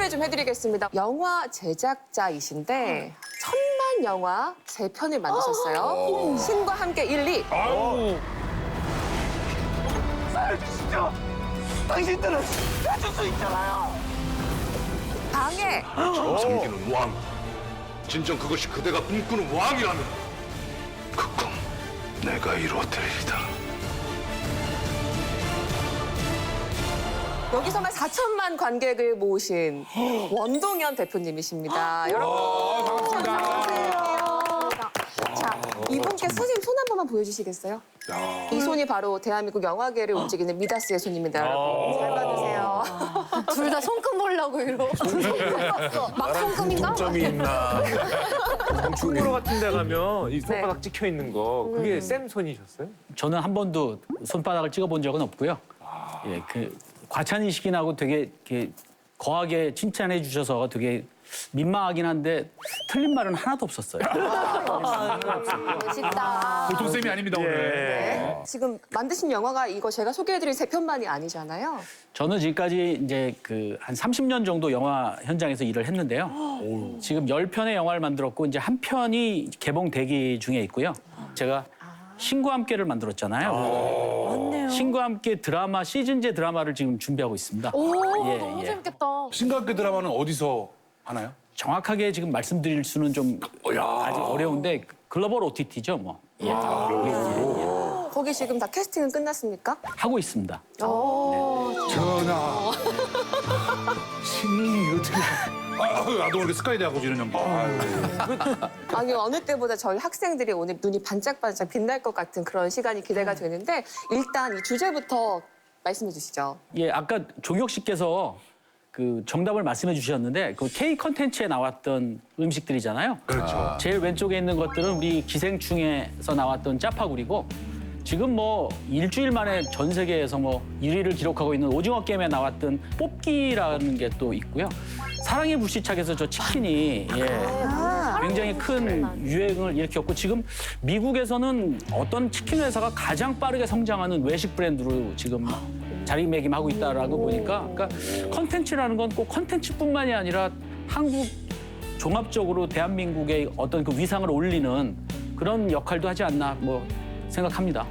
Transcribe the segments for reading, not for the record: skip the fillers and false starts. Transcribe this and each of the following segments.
소개 좀 해드리겠습니다. 영화 제작자이신데 천만 영화 3편을 만드셨어요. 신과 함께 1, 2. 아유. 살려주시죠. 당신들은 해줄 수 있잖아요. 방해. 정성기는 왕. 진정 그것이 그대가 꿈꾸는 왕이라면 그 꿈 내가 이루어드리리다. 여기서만 4천만 관객을 모으신 원동현 대표님이십니다. 여러분. 반갑습니다. 자, 이분께 선생님 손 한 번만 보여주시겠어요? 이 손이 바로 대한민국 영화계를 움직이는 미다스의 손입니다, 여러분. 잘 봐주세요. 둘 다 손금 보려고 이러고. 막 손금인가? 점이 있나? 충무로 같은 데 가면 이 손바닥 찍혀 있는 거 그게 쌤 손이셨어요? 저는 한 번도 손바닥을 찍어본 적은 없고요. 예, 그 과찬이시긴 하고 되게 이렇게 거하게 칭찬해 주셔서 되게 민망하긴 한데 틀린 말은 하나도 없었어요. 멋있다. 보통 쌤이 아닙니다 오늘. 지금 만드신 영화가 이거 제가 소개해드린 3편만이 아니잖아요. 저는 지금까지 이제 그 한 30년 정도 영화 현장에서 일을 했는데요. 지금 10편의 영화를 만들었고 이제 한 편이 개봉 대기 중에 있고요. 제가 신과 함께를 만들었잖아요. 신과 함께 드라마 시즌제 드라마를 지금 준비하고 있습니다. 너무 재밌겠다. 신각교 드라마는 어디서 하나요? 정확하게 지금 말씀드릴 수는 좀 아직 어려운데 글로벌 OTT죠, 뭐. 예. 거기 지금 다 캐스팅은 끝났습니까? 하고 있습니다. 전하. 신이 어떻게. 나도 모르게 스카이대하고 지는 연기. 아니 어느 때보다 저희 학생들이 오늘 눈이 반짝반짝 빛날 것 같은 그런 시간이 기대가 되는데 일단 이 주제부터 말씀해 주시죠. 예, 아까 종혁 씨께서 그 정답을 말씀해 주셨는데 그 K 컨텐츠에 나왔던 음식들이잖아요. 그렇죠. 제일 왼쪽에 있는 것들은 우리 기생충에서 나왔던 짜파구리고 지금 뭐 일주일 만에 전 세계에서 뭐 1위를 기록하고 있는 오징어 게임에 나왔던 뽑기라는 게 또 있고요. 사랑의 불시착에서 저 치킨이 굉장히 큰 유행을 일으켰고 지금 미국에서는 어떤 치킨 회사가 가장 빠르게 성장하는 외식 브랜드로 지금 자리매김하고 있다라고 보니까 그러니까 컨텐츠라는 건 꼭 컨텐츠뿐만이 아니라 한국 종합적으로 대한민국의 어떤 그 위상을 올리는 그런 역할도 하지 않나 뭐 생각합니다.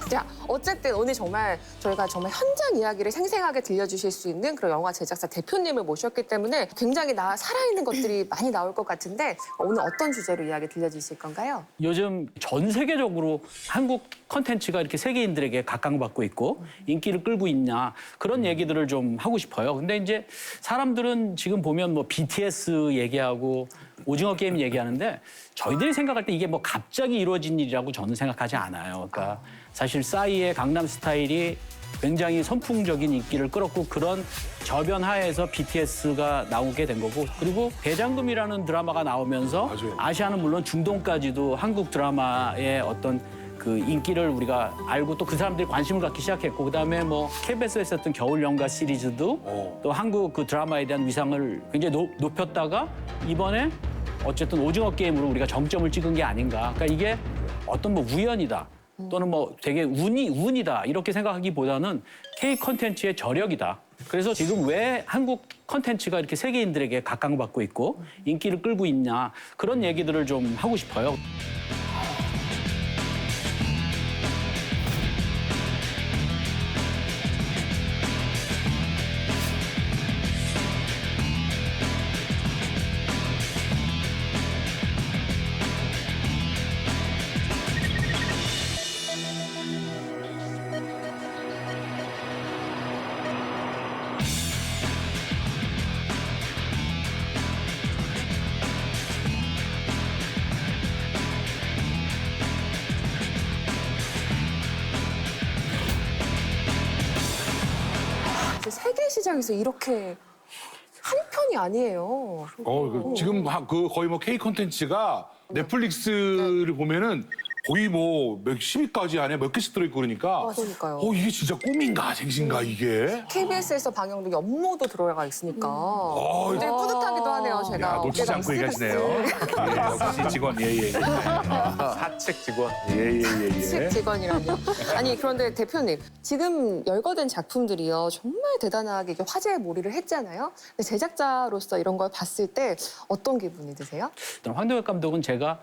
자, 어쨌든 오늘 정말 저희가 정말 현장 이야기를 생생하게 들려주실 수 있는 그런 영화 제작사 대표님을 모셨기 때문에 굉장히 살아있는 것들이 많이 나올 것 같은데 오늘 어떤 주제로 이야기 들려주실 건가요? 요즘 전 세계적으로 한국 컨텐츠가 이렇게 세계인들에게 각광받고 있고 인기를 끌고 있냐 그런 얘기들을 좀 하고 싶어요. 근데 이제 사람들은 지금 보면 뭐 BTS 얘기하고 오징어 게임 얘기하는데 저희들이 생각할 때 이게 뭐 갑자기 이루어진 일이라고 저는 생각하지 않아요. 그러니까 사실 싸이의 강남 스타일이 굉장히 선풍적인 인기를 끌었고 그런 저변 하에서 BTS가 나오게 된 거고 그리고 대장금이라는 드라마가 나오면서 맞아요. 아시아는 물론 중동까지도 한국 드라마의 어떤 그 인기를 우리가 알고 또 그 사람들이 관심을 갖기 시작했고 그다음에 뭐 KBS에서 했던 겨울 연가 시리즈도 또 한국 그 드라마에 대한 위상을 굉장히 높였다가 이번에 어쨌든 오징어 게임으로 우리가 정점을 찍은 게 아닌가. 그러니까 이게 어떤 뭐 우연이다. 또는 뭐 되게 운이다. 이렇게 생각하기보다는 K 컨텐츠의 저력이다. 그래서 지금 왜 한국 컨텐츠가 이렇게 세계인들에게 각광받고 있고 인기를 끌고 있냐. 그런 얘기들을 좀 하고 싶어요. 세계 시장에서 이렇게 한 편이 아니에요. 지금 그 거의 뭐 K 콘텐츠가 넷플릭스를 보면은 거의 뭐 몇십위까지 안에 몇 개씩 들어있고 그러니까. 그러니까요. 이게 진짜 꿈인가 생신가 이게. KBS에서 방영된 연모도 들어가 있으니까 어, 굉장히 뿌듯하기도 하네요. 제가 야, 놓치지 어깨가 않고 얘기하시네요. 예, 역시 직원, 예. 사책 직원. 식 직원이라뇨. 아니 그런데 대표님 지금 열거된 작품들이요 정말 대단하게 이게 화제에 몰입을 했잖아요. 근데 제작자로서 이런 걸 봤을 때 어떤 기분이 드세요? 일단 황동혁 감독은 제가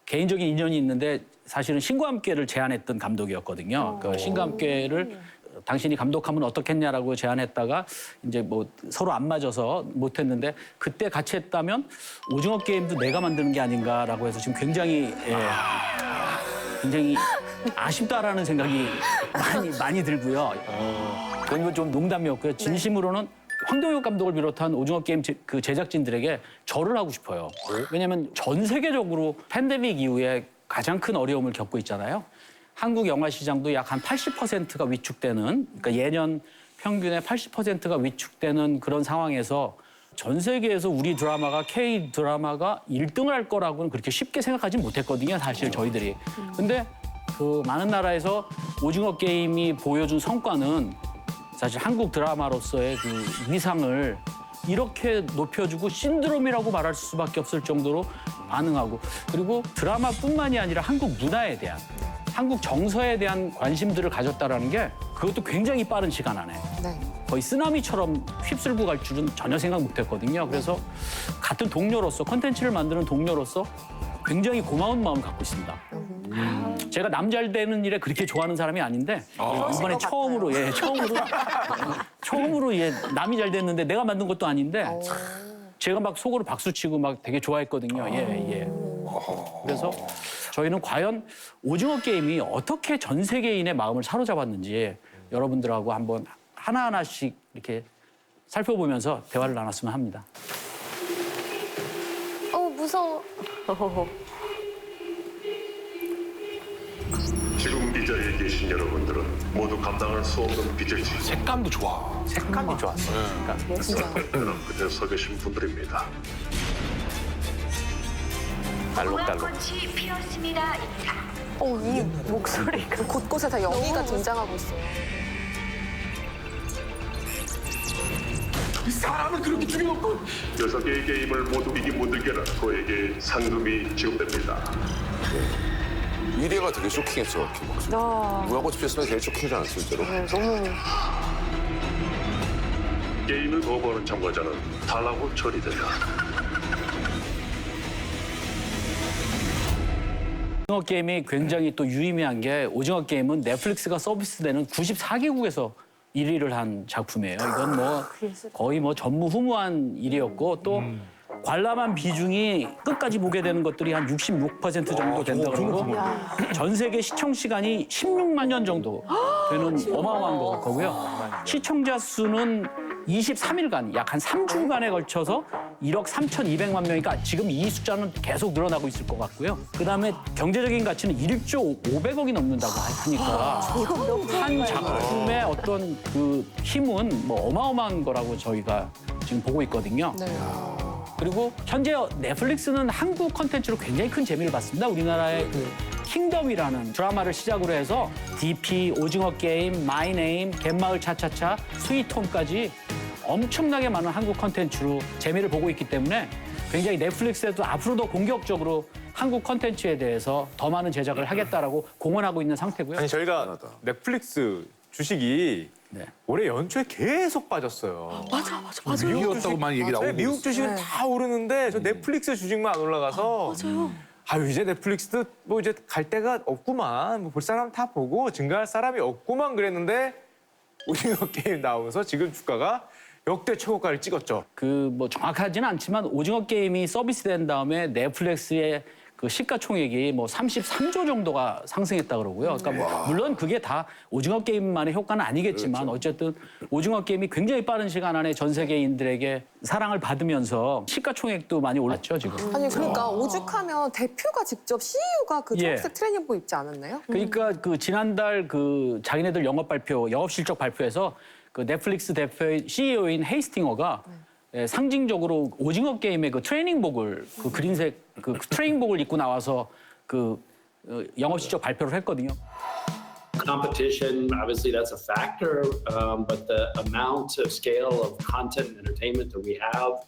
개인적인 인연이 있는데 사실은 신과 함께를 제안했던 감독이었거든요. 그 신과 함께를 당신이 감독하면 어떻겠냐라고 제안했다가 이제 뭐 서로 안 맞아서 못했는데 그때 같이 했다면 오징어 게임도 내가 만드는 게 아닌가라고 해서 지금 굉장히 굉장히 아쉽다라는 생각이 많이 들고요. 그건 좀 농담이었고요. 진심으로는 황동혁 감독을 비롯한 오징어 게임 그 제작진들에게 절을 하고 싶어요. 왜냐하면 전 세계적으로 팬데믹 이후에 가장 큰 어려움을 겪고 있잖아요. 한국 영화 시장도 약 한 80%가 위축되는, 그러니까 예년 평균의 80%가 위축되는 그런 상황에서 전 세계에서 우리 드라마가 K 드라마가 1등을 할 거라고는 그렇게 쉽게 생각하지 못했거든요, 사실 저희들이. 근데 그 많은 나라에서 오징어 게임이 보여준 성과는 사실 한국 드라마로서의 그 위상을 이렇게 높여주고 신드롬이라고 말할 수밖에 없을 정도로 반응하고, 그리고 드라마뿐만이 아니라 한국 문화에 대한, 한국 정서에 대한 관심들을 가졌다라는 게 그것도 굉장히 빠른 시간 안에 네. 거의 쓰나미처럼 휩쓸고 갈 줄은 전혀 생각 못했거든요. 그래서 같은 동료로서, 콘텐츠를 만드는 동료로서 굉장히 고마운 마음을 갖고 있습니다. 제가 남 잘 되는 일에 그렇게 좋아하는 사람이 아닌데 이번에 것 처음으로 처음으로 남이 잘 됐는데 내가 만든 것도 아닌데 제가 막 속으로 박수치고 막 되게 좋아했거든요. 예. 그래서 저희는 과연 오징어 게임이 어떻게 전 세계인의 마음을 사로잡았는지 여러분들하고 한번 하나하나씩 이렇게 살펴보면서 대화를 나눴으면 합니다. 무서워. 지금 이 자리에 계신 여러분들은 모두 감당할 수 없는 빚을 지고 색감도 좋아. 색감이 좋았어요. 그런 끝에 서 계신 분들입니다. 알록달록. 꽃이 피었습니다. 인사. 이 목소리가 곳곳에 다 영희가 등장하고 있어요. 사람을 그렇게 죽여놓고. 6개의 게임을 모두 이긴 분들께는 저에게 상금이 지급됩니다. 미래가 되게 쇼킹했어. 무궁화꽃이 피었으면 제일 쇼킹이지 않았어, 실제로? 게임을 거부하는 참가자는 탈락으로 처리된다. 오징어 게임이 굉장히 또 유의미한 게 오징어 게임은 넷플릭스가 서비스되는 94개국에서 1위를 한 작품이에요. 이건 뭐 거의 뭐 전무후무한 일이었고 또 관람한 비중이 끝까지 보게 되는 것들이 한 66% 정도 된다고 그러고 전 세계 시청 시간이 16만 년 정도 되는 어마어마한 거고요. 시청자 수는 23일간 약 한 3주간에 걸쳐서 1억 3,200만 명이니까 지금 이 숫자는 계속 늘어나고 있을 것 같고요. 그다음에 경제적인 가치는 1조 500억이 넘는다고 하니까 한 작품의 어떤 그 힘은 뭐 어마어마한 거라고 저희가 지금 보고 있거든요. 네. 그리고 현재 넷플릭스는 한국 콘텐츠로 굉장히 큰 재미를 받습니다. 우리나라의 그 킹덤이라는 드라마를 시작으로 해서 DP, 오징어 게임, 마이 네임, 갯마을 차차차, 스위트홈까지 엄청나게 많은 한국 콘텐츠로 재미를 보고 있기 때문에 굉장히 넷플릭스에도 앞으로도 공격적으로 한국 콘텐츠에 대해서 더 많은 제작을 하겠다라고 공언하고 있는 상태고요. 아니 저희가 넷플릭스 주식이 네. 올해 연초에 계속 빠졌어요. 맞아. 위기였다고 많이 얘기 나오고. 네, 미국 주식은 네. 다 오르는데 저 넷플릭스 주식만 안 올라가서 아유 이제 넷플릭스도 뭐 이제 갈 데가 없구만, 뭐 볼 사람 다 보고 증가할 사람이 없구만 그랬는데 오징어 게임 나오면서 지금 주가가 역대 최고가를 찍었죠. 그 뭐 정확하지는 않지만 오징어 게임이 서비스된 다음에 넷플릭스의 그 시가총액이 뭐 33조 정도가 상승했다 그러고요. 그러니까 뭐 물론 그게 다 오징어 게임만의 효과는 아니겠지만 어쨌든 오징어 게임이 굉장히 빠른 시간 안에 전 세계인들에게 사랑을 받으면서 시가총액도 많이 올랐죠 지금. 아니 그러니까 오죽하면 대표가 직접 CEO가 그 예. 초록색 트레이닝복 입지 않았나요? 그러니까 그 지난달 그 자기네들 영업 실적 발표에서 그 넷플릭스 대표의 CEO인 헤이스팅어가 상징적으로 오징어 게임의 그 트레이닝복을 그 그린색 그 트레이닝복을 입고 나와서 그 영업 실적 발표를 했거든요. Competition, obviously, that's a factor, but the amount of scale of content and entertainment that we have,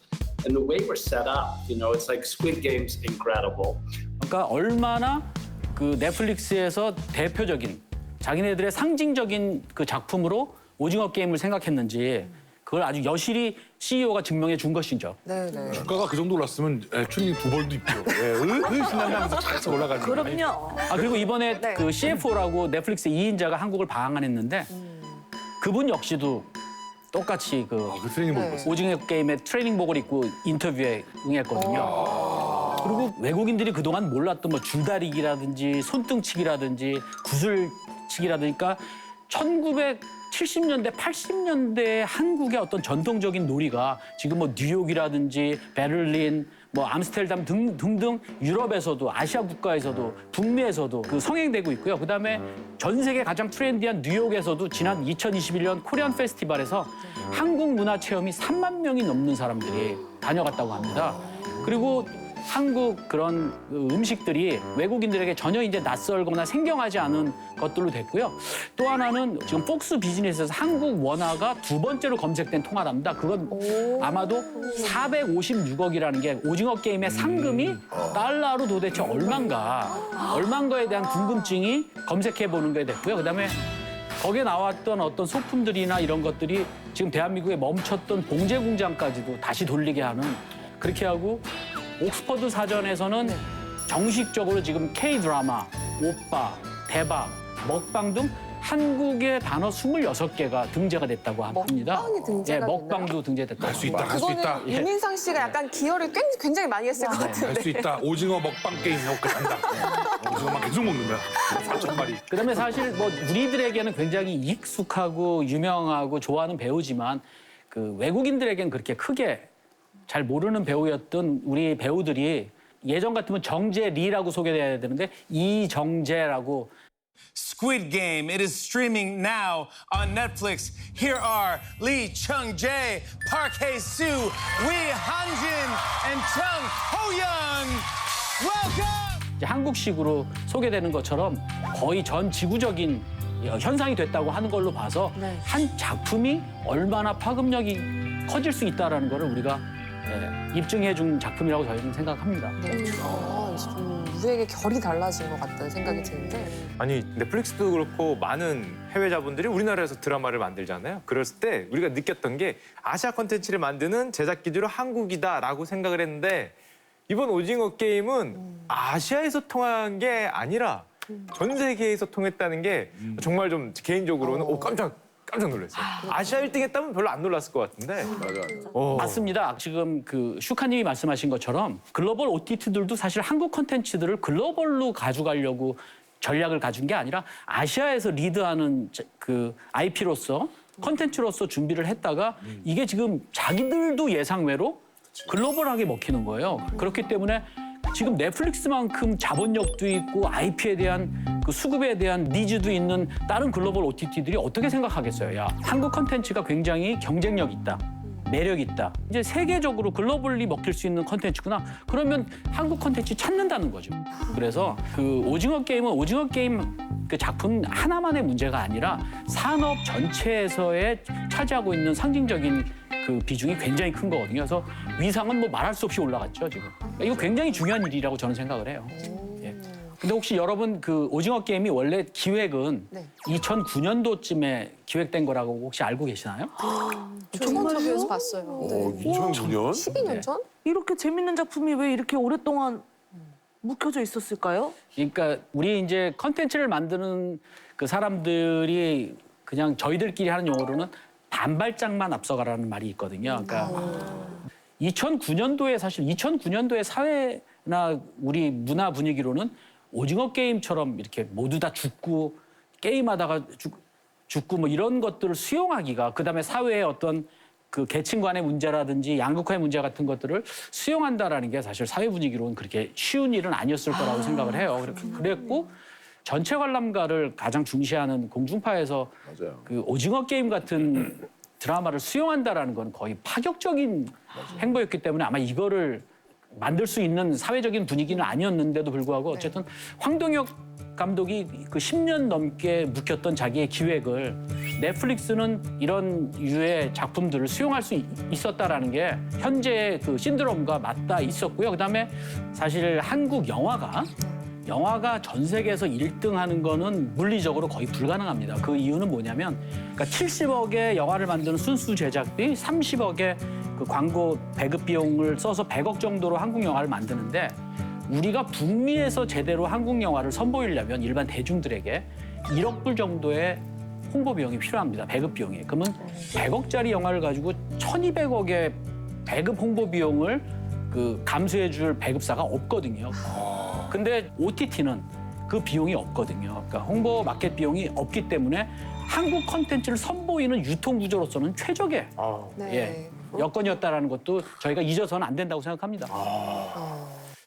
and the way we're set up, it's like Squid Game's incredible. 그러니까 얼마나 그 넷플릭스에서 대표적인 자기네들의 상징적인 그 작품으로 오징어 게임을 생각했는지 그걸 아주 여실히 CEO가 증명해 준 것이죠. 네네. 주가가 그 정도 올랐으면 추닝 두 벌도 있죠. 신난다면서 착착 올라가는 거. 그럼요. 그리고 이번에 네. 그 CFO라고 넷플릭스 2인자가 한국을 방한했는데 그분 역시도 똑같이 그 그 트레이닝 네. 봤어요. 오징어 게임의 트레이닝복을 입고 인터뷰에 응했거든요. 그리고 외국인들이 그동안 몰랐던 뭐 줄다리기라든지 손등치기라든지 구슬치기라든지 1970년대, 80년대 한국의 어떤 전통적인 놀이가 지금 뭐 뉴욕이라든지 베를린, 뭐 암스테르담 등등 유럽에서도 아시아 국가에서도 북미에서도 그 성행되고 있고요. 그다음에 전 세계 가장 트렌디한 뉴욕에서도 지난 2021년 코리안 페스티벌에서 한국 문화 체험이 3만 명이 넘는 사람들이 다녀갔다고 합니다. 그리고 한국 그런 음식들이 외국인들에게 전혀 이제 낯설거나 생경하지 않은 것들로 됐고요. 또 하나는 지금 폭스 비즈니스에서 한국 원화가 두 번째로 검색된 통화랍니다. 그건 아마도 456억이라는 게 오징어 게임의 상금이 달러로 도대체 얼마인가에 대한 궁금증이 검색해 보는 게 됐고요. 그다음에 거기에 나왔던 어떤 소품들이나 이런 것들이 지금 대한민국에 멈췄던 봉제 공장까지도 다시 돌리게 하는 그렇게 하고 옥스퍼드 사전에서는 정식적으로 지금 K-드라마, 오빠, 대박, 먹방 등 한국의 단어 26개가 등재가 됐다고 합니다. 먹방이 등재가 먹방도 등재됐다고 할 수 있다, 할 수 있다. 그거는 유민상 씨가 약간 기여를 굉장히 많이 했을 것 같은데. 할 수 있다. 오징어 먹방 게임 하고 간다. 오징어만 계속 먹는 거야. 4,000마리. 그다음에 사실 뭐 우리들에게는 굉장히 익숙하고 유명하고 좋아하는 배우지만 그 외국인들에게는 그렇게 크게 잘 모르는 배우였던 우리 배우들이 예전 같으면 정재리라고 소개돼야 되는데 이정재라고. Squid Game. It is streaming now on Netflix. Here are Lee Chung-jae, Park Hae-soo, Wee Han-jin, and Chung Ho-young. Welcome! 이제 한국식으로 소개되는 것처럼 거의 전 지구적인 현상이 됐다고 하는 걸로 봐서 한 작품이 얼마나 파급력이 커질 수 있다는 거를 우리가 입증해 준 작품이라고 저희는 생각합니다. 이제 좀 우리에게 결이 달라진 것 같다는 생각이 드는데. 아니 넷플릭스도 그렇고 많은 해외 자본들이 우리나라에서 드라마를 만들잖아요. 그랬을 때 우리가 느꼈던 게 아시아 콘텐츠를 만드는 제작 기준은 한국이다라고 생각을 했는데 이번 오징어 게임은 아시아에서 통한 게 아니라 전 세계에서 통했다는 게 정말 좀 개인적으로는 깜짝 놀랐어요. 아시아 1등 했다면 별로 안 놀랐을 것 같은데. 맞아. 맞습니다. 지금 그 슈카님이 말씀하신 것처럼 글로벌 OTT들도 사실 한국 콘텐츠들을 글로벌로 가져가려고 전략을 가진 게 아니라 아시아에서 리드하는 그 IP로서 콘텐츠로서 준비를 했다가 이게 지금 자기들도 예상외로 글로벌하게 먹히는 거예요. 그렇기 때문에 지금 넷플릭스만큼 자본력도 있고 IP에 대한 그 수급에 대한 니즈도 있는 다른 글로벌 OTT들이 어떻게 생각하겠어요? 야, 한국 콘텐츠가 굉장히 경쟁력 있다. 매력 있다. 이제 세계적으로 글로벌리 먹힐 수 있는 콘텐츠구나. 그러면 한국 콘텐츠 찾는다는 거죠. 그래서 그 오징어 게임은 오징어 게임 그 작품 하나만의 문제가 아니라 산업 전체에서의 차지하고 있는 상징적인 그 비중이 굉장히 큰 거거든요. 그래서 위상은 뭐 말할 수 없이 올라갔죠, 지금. 이거 굉장히 중요한 일이라고 저는 생각을 해요. 예. 근데 혹시 여러분 그 오징어 게임이 원래 기획은 2009년도쯤에 기획된 거라고 혹시 알고 계시나요? 저번 인터뷰에서 봤어요. 2009년? 12년 전? 이렇게 재밌는 작품이 왜 이렇게 오랫동안 묵혀져 있었을까요? 그러니까 우리 이제 컨텐츠를 만드는 그 사람들이 그냥 저희들끼리 하는 용어로는 단발장만 앞서가라는 말이 있거든요. 그러니까 2009년도에 사실 2009년도의 사회나 우리 문화 분위기로는 오징어 게임처럼 이렇게 모두 다 죽고 게임하다가 죽고 뭐 이런 것들을 수용하기가 그다음에 사회의 어떤 그 계층 간의 문제라든지 양극화의 문제 같은 것들을 수용한다라는 게 사실 사회 분위기로는 그렇게 쉬운 일은 아니었을 거라고 생각을 해요. 그랬고 전체 관람가를 가장 중시하는 공중파에서 맞아요. 그 오징어 게임 같은 드라마를 수용한다라는 건 거의 파격적인 행보였기 때문에 아마 이거를 만들 수 있는 사회적인 분위기는 아니었는데도 불구하고 어쨌든 황동혁 감독이 그 10년 넘게 묵혔던 자기의 기획을 넷플릭스는 이런 유의 작품들을 수용할 수 있었다라는 게 현재의 그 신드롬과 맞닿아 있었고요. 그다음에 사실 한국 영화가 전 세계에서 1등 하는 거는 물리적으로 거의 불가능합니다. 그 이유는 뭐냐면 그러니까 70억의 영화를 만드는 순수 제작비, 30억의 그 광고 배급 비용을 써서 100억 정도로 한국 영화를 만드는데 우리가 북미에서 제대로 한국 영화를 선보이려면 일반 대중들에게 1억 불 정도의 홍보 비용이 필요합니다. 배급 비용이. 그러면 100억짜리 영화를 가지고 1,200억의 배급 홍보 비용을 그 감수해 줄 배급사가 없거든요. 근데 OTT는 그 비용이 없거든요. 그러니까 홍보 마켓 비용이 없기 때문에 한국 콘텐츠를 선보이는 유통 구조로서는 최적의 네. 여건이었다라는 것도 저희가 잊어서는 안 된다고 생각합니다.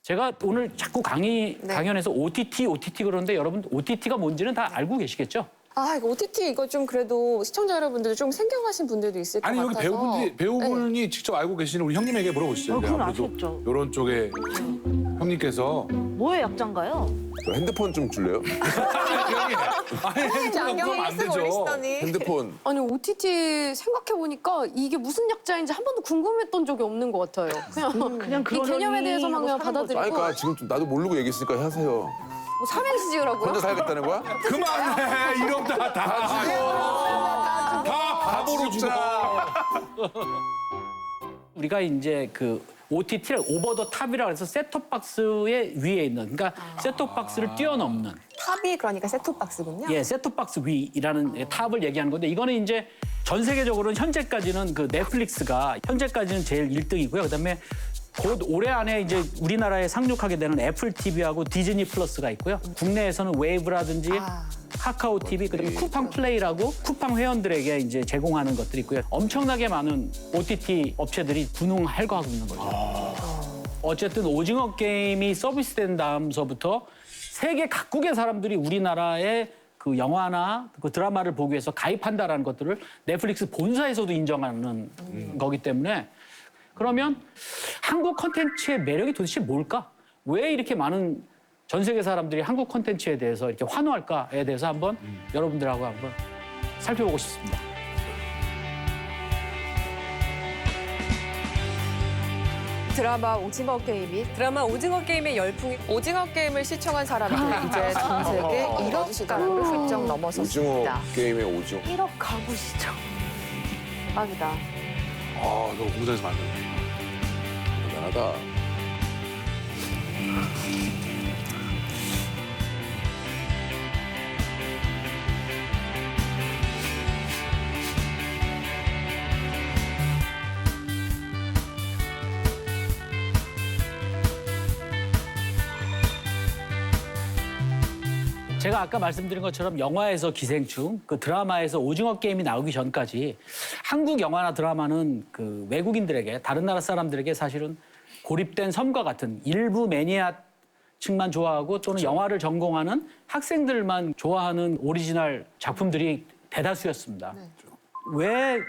제가 오늘 자꾸 강연에서 OTT 그러는데 여러분 OTT가 뭔지는 다 알고 계시겠죠? 아, 이거 OTT 이거 좀 그래도 시청자 여러분들 좀 생경하신 분들도 있을 것 아니 여기 같아서. 배우분이 직접 알고 계시는 우리 형님에게 물어보시죠. 그건 아무래도 아시겠죠. 이런 쪽에 형님께서 뭐의 약자인가요? 핸드폰 좀 줄래요? 아니 핸드폰 그러면 안 되죠. 핸드폰. 아니 OTT 생각해보니까 이게 무슨 약자인지 한 번도 궁금했던 적이 없는 것 같아요. 그냥 이 개념에 대해서만 그냥 받아들이고 아니, 그러니까 지금 좀 나도 모르고 얘기했으니까 하세요. 뭐 삼행시 지으라고요? 혼자 살겠다는 거야? 그만해 이러면 다 바보로 죽어. 우리가 이제 그 OTT를 오버 더 탑이라고 해서 셋톱 박스의 위에 있는 그러니까 셋톱 박스를 뛰어넘는 탑이 그러니까 셋톱박스군요. 예, 셋톱 박스 위라는 탑을 얘기하는 건데 이거는 이제 전 세계적으로는 현재까지는 그 넷플릭스가 현재까지는 제일 1등이고요. 그다음에 곧 올해 안에 이제 우리나라에 상륙하게 되는 애플 TV하고 디즈니 플러스가 있고요. 국내에서는 웨이브라든지 카카오 TV, 그다음에 쿠팡 플레이라고 쿠팡 회원들에게 이제 제공하는 것들이 있고요. 엄청나게 많은 OTT 업체들이 분홍할거하고 있는 거죠. 어쨌든 오징어 게임이 서비스된 다음서부터 세계 각국의 사람들이 우리나라의 그 영화나 그 드라마를 보기 위해서 가입한다라는 것들을 넷플릭스 본사에서도 인정하는 거기 때문에 그러면 한국 콘텐츠의 매력이 도대체 뭘까? 왜 이렇게 많은 전 세계 사람들이 한국 콘텐츠에 대해서 이렇게 환호할까에 대해서 한번 여러분들하고 한번 살펴보고 싶습니다. 드라마 오징어 게임의 열풍이 오징어 게임을 시청한 사람들 이제 전 세계 1억 가구를 훌쩍 오징어 넘어섰습니다. 게임의 오징어. 1억 가구 시청. 대박이다. 아, 너 공장에서 만든. 대단하다. 제가 아까 말씀드린 것처럼 영화에서 기생충, 그 드라마에서 오징어 게임이 나오기 전까지 한국 영화나 드라마는 그 외국인들에게 다른 나라 사람들에게 사실은 고립된 섬과 같은 일부 매니아층만 좋아하고 또는 영화를 전공하는 학생들만 좋아하는 오리지널 작품들이 대다수였습니다. 왜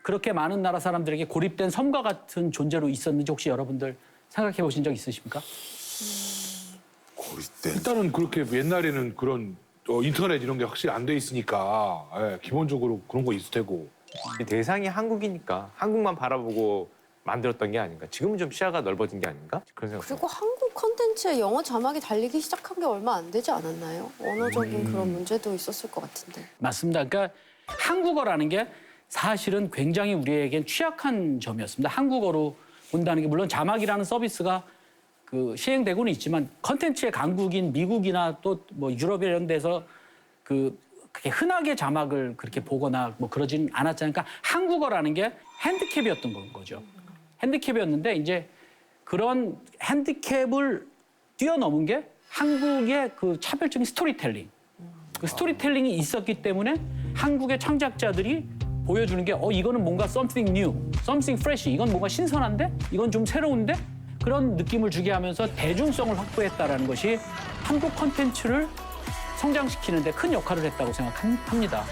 그렇게 많은 나라 사람들에게 고립된 섬과 같은 존재로 있었는지 혹시 여러분들 생각해 보신 적 있으십니까? 일단은 그렇게 옛날에는 그런 인터넷 이런 게 확실히 안 돼 있으니까 기본적으로 그런 거 있을 테고. 이 대상이 한국이니까 한국만 바라보고 만들었던 게 아닌가. 지금은 좀 시야가 넓어진 게 아닌가? 그런 생각. 그리고 한국 콘텐츠에 영어 자막이 달리기 시작한 게 얼마 안 되지 않았나요? 언어적인 그런 문제도 있었을 것 같은데. 맞습니다. 그러니까 한국어라는 게 사실은 굉장히 우리에겐 취약한 점이었습니다. 한국어로 본다는 게 물론 자막이라는 서비스가 그 시행되고는 있지만 컨텐츠의 강국인 미국이나 또 뭐 유럽 이런 데서 그렇게 흔하게 자막을 그렇게 보거나 뭐 그러진 않았잖아요. 그러니까 한국어라는 게 핸디캡이었던 거죠. 핸디캡이었는데 이제 그런 핸디캡을 뛰어넘은 게 한국의 그 차별적인 스토리텔링. 그 스토리텔링이 있었기 때문에 한국의 창작자들이 보여주는 게 이거는 뭔가 something new, something fresh. 이건 뭔가 신선한데? 이건 좀 새로운데? 그런 느낌을 주게 하면서 대중성을 확보했다라는 것이 한국 콘텐츠를 성장시키는 데 큰 역할을 했다고 생각합니다.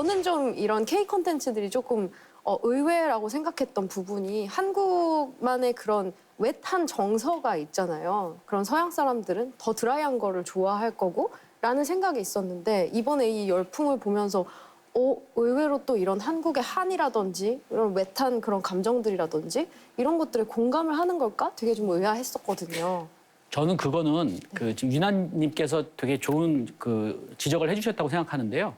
저는 좀 이런 K 콘텐츠들이 조금 의외라고 생각했던 부분이 한국만의 그런 웻한 정서가 있잖아요. 그런 서양 사람들은 더 드라이한 거를 좋아할 거고 라는 생각이 있었는데 이번에 이 열풍을 보면서 의외로 또 이런 한국의 한이라든지 이런 웻한 그런 감정들이라든지 이런 것들에 공감을 하는 걸까? 되게 좀 의아했었거든요. 저는 그거는 지금 유나님께서 되게 좋은 지적을 해주셨다고 생각하는데요.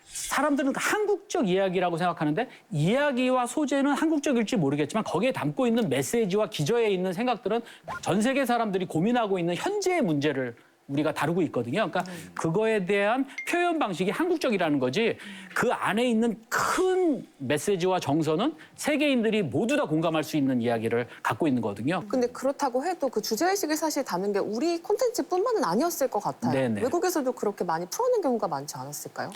사람들은 한국적 이야기라고 생각하는데 이야기와 소재는 한국적일지 모르겠지만 거기에 담고 있는 메시지와 기저에 있는 생각들은 전 세계 사람들이 고민하고 있는 현재의 문제를 우리가 다루고 있거든요. 그러니까 그거에 대한 표현 방식이 한국적이라는 거지 그 안에 있는 큰 메시지와 정서는 세계인들이 모두 다 공감할 수 있는 이야기를 갖고 있는 거거든요. 근데 그렇다고 해도 그 주제의식을 사실 담은 게 우리 콘텐츠뿐만은 아니었을 것 같아요. 네네. 외국에서도 그렇게 많이 풀어낸 경우가 많지 않았을까요?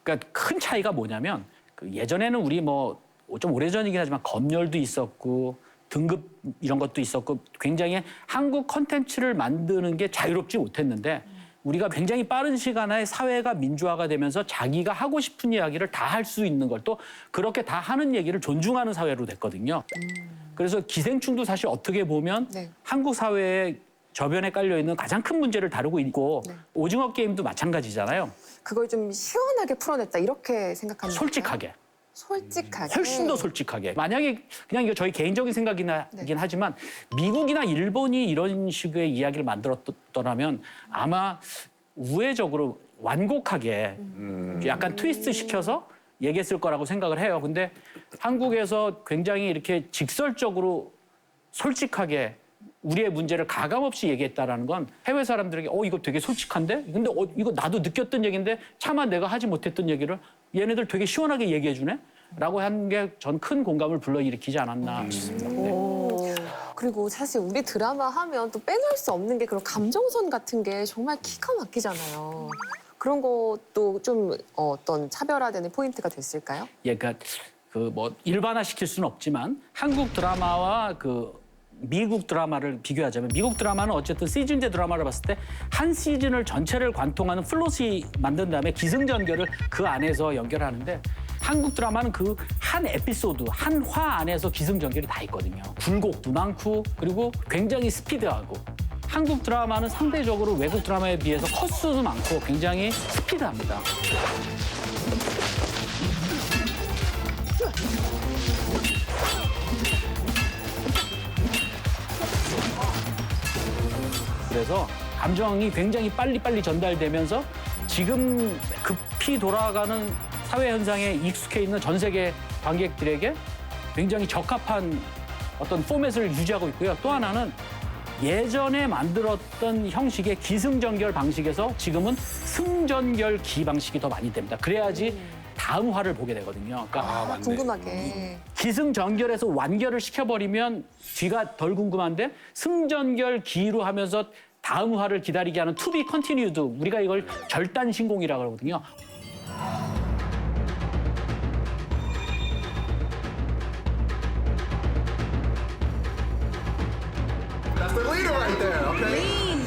그러니까 큰 차이가 뭐냐면 예전에는 우리 좀 오래전이긴 하지만 검열도 있었고 등급 이런 것도 있었고 굉장히 한국 콘텐츠를 만드는 게 자유롭지 못했는데 우리가 굉장히 빠른 시간 안에 사회가 민주화가 되면서 자기가 하고 싶은 이야기를 다 할 수 있는 걸 또 그렇게 다 하는 얘기를 존중하는 사회로 됐거든요. 그래서 기생충도 사실 어떻게 보면 한국 사회에 저변에 깔려 있는 가장 큰 문제를 다루고 있고 오징어 게임도 마찬가지잖아요. 그걸 좀 시원하게 풀어냈다 이렇게 생각하는 솔직하게. 솔직하게. 훨씬 더 솔직하게. 만약에 그냥 이거 저희 개인적인 생각이긴 하지만 미국이나 일본이 이런 식의 이야기를 만들었더라면 아마 우회적으로 완곡하게 약간 트위스트 시켜서 얘기했을 거라고 생각을 해요. 근데 한국에서 굉장히 이렇게 직설적으로 솔직하게 우리의 문제를 가감없이 얘기했다라는 건 해외 사람들에게 이거 되게 솔직한데? 근데 이거 나도 느꼈던 얘기인데 차마 내가 하지 못했던 얘기를 얘네들 되게 시원하게 얘기해 주네? 라고 한 게 전 큰 공감을 불러일으키지 않았나 싶습니다. 네. 그리고 사실 우리 드라마 하면 또 빼놓을 수 없는 게 그런 감정선 같은 게 정말 기가 막히잖아요. 그런 것도 좀 어떤 차별화되는 포인트가 됐을까요? 예, 그러니까 일반화 시킬 수는 없지만 한국 드라마와 미국 드라마를 비교하자면 미국 드라마는 어쨌든 시즌제 드라마를 봤을 때 한 시즌을 전체를 관통하는 플롯이 만든 다음에 기승전결을 그 안에서 연결하는데 한국 드라마는 그 한 에피소드, 한 화 안에서 기승전결이 다 있거든요. 굴곡도 많고 그리고 굉장히 스피드하고 한국 드라마는 상대적으로 외국 드라마에 비해서 컷수도 많고 굉장히 스피드합니다. 그래서 감정이 굉장히 빨리빨리 전달되면서 지금 급히 돌아가는 사회 현상에 익숙해 있는 전 세계 관객들에게 굉장히 적합한 어떤 포맷을 유지하고 있고요. 또 하나는 예전에 만들었던 형식의 기승전결 방식에서 지금은 승전결기 방식이 더 많이 됩니다. 그래야지 다음 화를 보게 되거든요. 그러니까 궁금하게. 기승전결에서 완결을 시켜버리면 뒤가 덜 궁금한데 승전결기로 하면서 다음 화를 기다리게 하는 to be continued. 우리가 이걸 절단신공이라고 그러거든요. That's the leader right there, okay?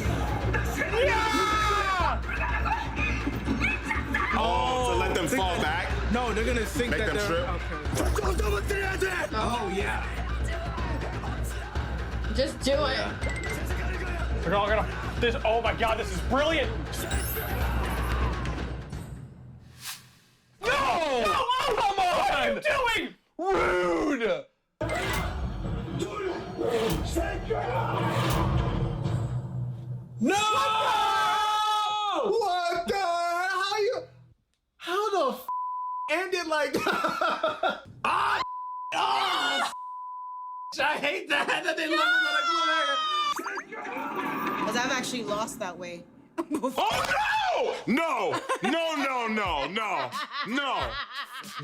Oh, so let them fall back. No, they're gonna think Make that them they're trip. Oh yeah. Just do it. We're all gonna. Oh my God, this is brilliant. No! Oh, come on! What are you doing? Rude. No! What the? How the end it like that? I hate that they left us on a cliffhanger. Because I've actually lost that way. Oh no! No!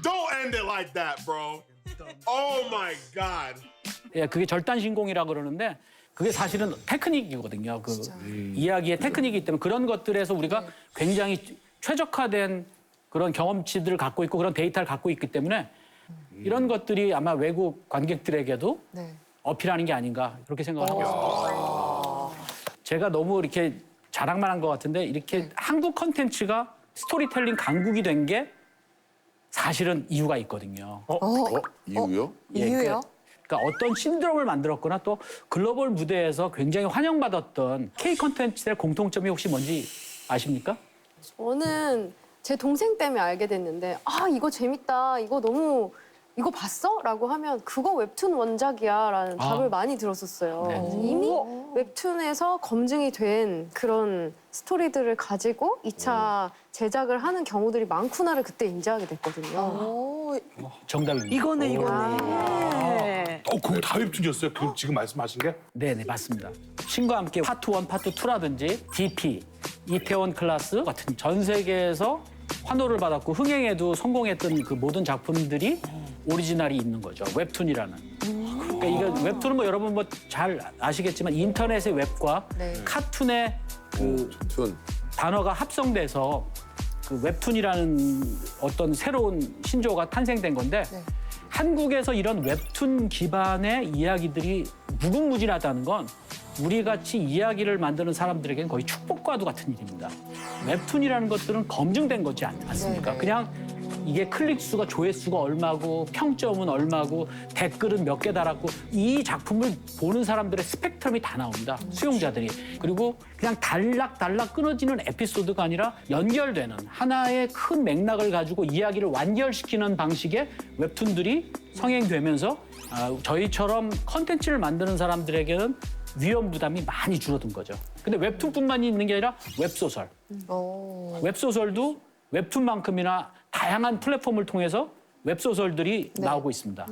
Don't end it like that, bro. Oh my God. 예, 그게 절단신공이라고 그러는데 그게 사실은 테크닉이거든요. 이야기의 테크닉이기 때문에 그런 것들에서 우리가 굉장히 최적화된 그런 경험치들을 갖고 있고 그런 데이터를 갖고 있기 때문에 이런 것들이 아마 외국 관객들에게도 어필하는 게 아닌가 그렇게 생각을 하고 있습니다. 제가 너무 이렇게 자랑만 한 것 같은데 이렇게 한국 콘텐츠가 스토리텔링 강국이 된 게 사실은 이유가 있거든요. 이유요? 이유요? 그러니까 어떤 신드롬을 만들었거나 또 글로벌 무대에서 굉장히 환영받았던 K 콘텐츠의 공통점이 혹시 뭔지 아십니까? 저는 제 동생 때문에 알게 됐는데 아 이거 재밌다 이거 봤어? 라고 하면 그거 웹툰 원작이야 라는 답을 많이 들었었어요. 네. 그래서 이미 웹툰에서 검증이 된 그런 스토리들을 가지고 2차 제작을 하는 경우들이 많구나를 그때 인지하게 됐거든요. 정답입니다. 이거네. 그거 다 웹툰이었어요? 그 지금 말씀하신 게? 네네, 맞습니다. 신과 함께 파트 1, 파트 2라든지 DP, 이태원 클라스 같은 전 세계에서 환호를 받았고 흥행에도 성공했던 그 모든 작품들이 오리지널이 있는 거죠. 웹툰이라는. 그러니까 이거 웹툰은 뭐 여러분 뭐 잘 아시겠지만 인터넷의 웹과 카툰의 그 단어가 합성돼서 그 웹툰이라는 어떤 새로운 신조어가 탄생된 건데 한국에서 이런 웹툰 기반의 이야기들이 무궁무진하다는 건 우리같이 이야기를 만드는 사람들에게는 거의 축복과도 같은 일입니다. 웹툰이라는 것들은 검증된 거지 않습니까? 그냥 이게 클릭수가 조회수가 얼마고 평점은 얼마고 댓글은 몇 개 달았고 이 작품을 보는 사람들의 스펙트럼이 다 나옵니다. 수용자들이. 그리고 그냥 달락달락 끊어지는 에피소드가 아니라 연결되는 하나의 큰 맥락을 가지고 이야기를 완결시키는 방식의 웹툰들이 성행되면서 저희처럼 컨텐츠를 만드는 사람들에게는 위험 부담이 많이 줄어든 거죠. 근데 웹툰뿐만 있는 게 아니라 웹소설. 웹소설도 웹툰만큼이나 다양한 플랫폼을 통해서 웹소설들이 나오고 있습니다.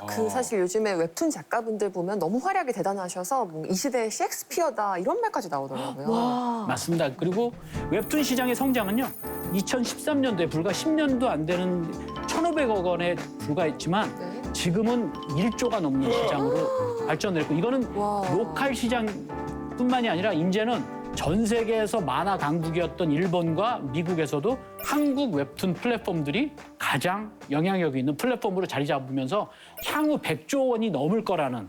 그 사실 요즘에 웹툰 작가분들 보면 너무 활약이 대단하셔서 뭐 이 시대의 셰익스피어다 이런 말까지 나오더라고요. 맞습니다. 그리고 웹툰 시장의 성장은요. 2013년도에 불과 10년도 안 되는 1,500억 원에 불과했지만 지금은 1조가 넘는 시장으로 발전을 했고 이거는 로컬 시장뿐만이 아니라 이제는 전 세계에서 만화 강국이었던 일본과 미국에서도 한국 웹툰 플랫폼들이 가장 영향력 있는 플랫폼으로 자리 잡으면서 향후 100조 원이 넘을 거라는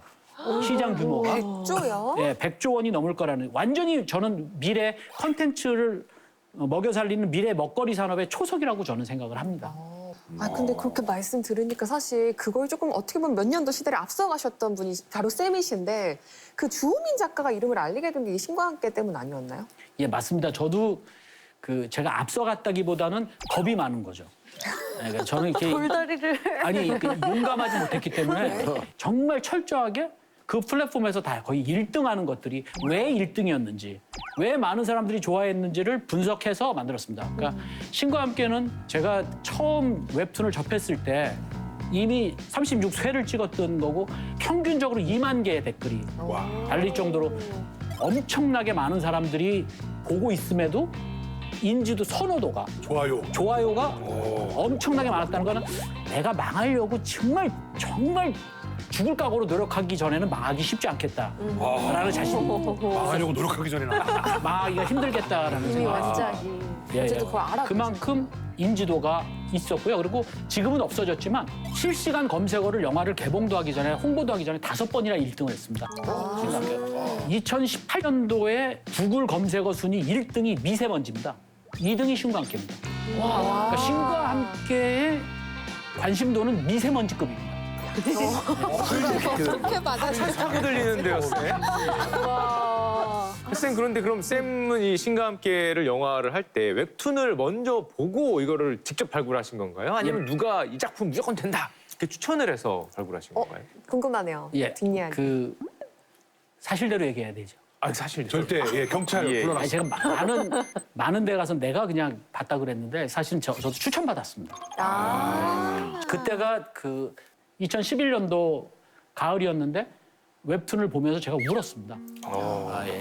시장 규모가 100조요? 네, 100조 원이 넘을 거라는 완전히 저는 미래 컨텐츠를 먹여 살리는 미래 먹거리 산업의 초석이라고 저는 생각을 합니다. 근데 그렇게 말씀 들으니까 사실 그걸 조금 어떻게 보면 몇 년도 시대를 앞서가셨던 분이 바로 쌤이신데 그 주호민 작가가 이름을 알리게 된 게 이 신과 함께 때문 아니었나요? 예, 맞습니다. 저도 제가 앞서갔다기보다는 겁이 많은 거죠. 그러니까 저는 이렇게 돌다리를 용감하지 못했기 때문에 정말 철저하게 그 플랫폼에서 다 거의 1등하는 것들이 왜 1등이었는지, 왜 많은 사람들이 좋아했는지를 분석해서 만들었습니다. 그러니까 신과 함께는 제가 처음 웹툰을 접했을 때 이미 36회를 찍었던 거고 평균적으로 2만 개의 댓글이 달릴 정도로 엄청나게 많은 사람들이 보고 있음에도 인지도 선호도가 좋아요가 엄청나게 많았다는 거는 내가 망하려고 정말 죽을 각오로 노력하기 전에는 망하기 쉽지 않겠다라는 자신이 망하려고 노력하기 전에는 망하기가 힘들겠다라는 이미 생각. 완짝이. 어제도 그걸 알아. 그만큼 인지도가 있었고요. 그리고 지금은 없어졌지만 실시간 검색어를 영화를 개봉도 하기 전에 홍보도 하기 전에 5번이나 1등을 했습니다. 2018년도에 구글 검색어 순위 1등이 미세먼지입니다. 2등이 신과 함께입니다. 그러니까 신과 함께의 관심도는 미세먼지급입니다. 그렇게 받아주세요. 타고 들리는데요, 쌤. 쌤, 그런데 그럼 쌤은 이 신과 함께를 영화를 할 때 웹툰을 먼저 보고 이거를 직접 발굴하신 건가요? 아니면 누가 이 작품 무조건 된다 이렇게 추천을 해서 발굴하신 건가요? 궁금하네요. 뒷이야기. 사실대로 얘기해야 되죠. 사실 절대 경찰 불러놨어요. 제가 많은 데 가서 내가 그냥 봤다 그랬는데 사실은 저도 추천받았습니다. 그때가 2011년도 가을이었는데 웹툰을 보면서 제가 울었습니다.